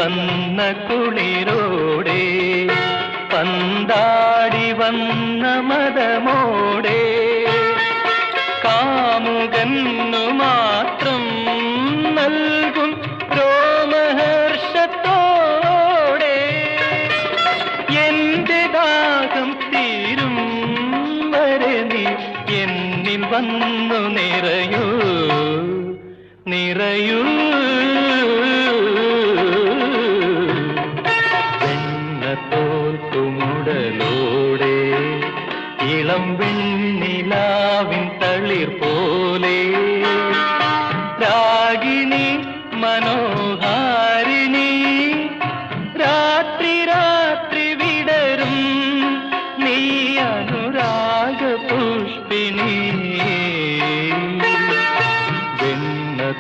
വന്ന കുളിരോടെ പന്താടി വന്ന മദമോടെ കാമുകന്നു മാത്രം നൽകും രോമഹർഷത്തോടെ എന്റെ ദാഹം തീരും വരെ നീ എന്നിൽ വന്നു നിറയൂ നിറയൂ വെണ്ണത്തോൽക്കുമുടലോടെ ഇളം വെണ്ണിലാവിൻ തളിർ പോലെ രാഗിണി മനോ